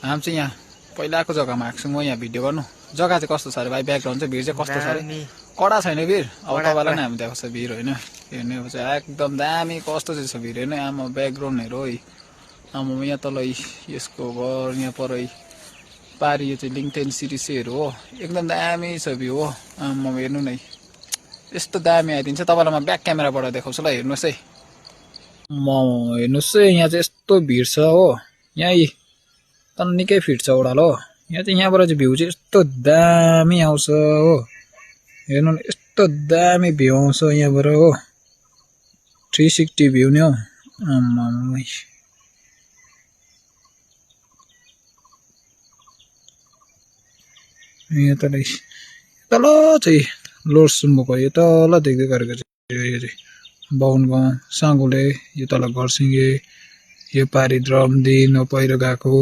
हामी चाहिँ यहाँ पहिलाको जग्गामा आएको छौँ यहाँ भिडियो गर्नु। जग्गा चाहिँ कस्तो छ अरे भाइ, ब्याकग्राउन्ड चाहिँ भिड चाहिँ कस्तो छ अरे? कडा छैन भिड? अब तपाईँलाई नै हामी देखाएको छ भिड होइन, हेर्ने अब चाहिँ एकदम दामी कस्तो चाहिँ छ भिड होइन। आमा ब्याकग्राउन्डहरू है, आमा यहाँ तल यसको घर यहाँ पर पारी यो चाहिँ लिङ्कटेन सिरिजहरू हो, एकदम दामी छ भ्यू हो। आमा हेर्नु नै यस्तो दामी आइदिन्छ। तपाईँलाई म ब्याक क्यामेराबाट देखाउँछु ल, हेर्नुहोस् है। म हेर्नुहोस् है, यहाँ चाहिँ यस्तो भिड छ हो, यहाँ त निकै फिट छ ओह्रालो हो। यहाँ चाहिँ यहाँबाट चाहिँ भ्यू चाहिँ यस्तो दामी आउँछ हो, हेर्नु न यस्तो दामी भ्यू आउँछ यहाँबाट हो, 360 भ्यू नि हो। आम्मा यहाँ तल चाहिँ लोड सुम्बुको यो तल देख्दै गरेको चाहिँ यो चाहिँ बाहुन गाउँ साङ्गुले, यो तल घरसिङे, यो पारी द्रमदिन पहिरो गएको।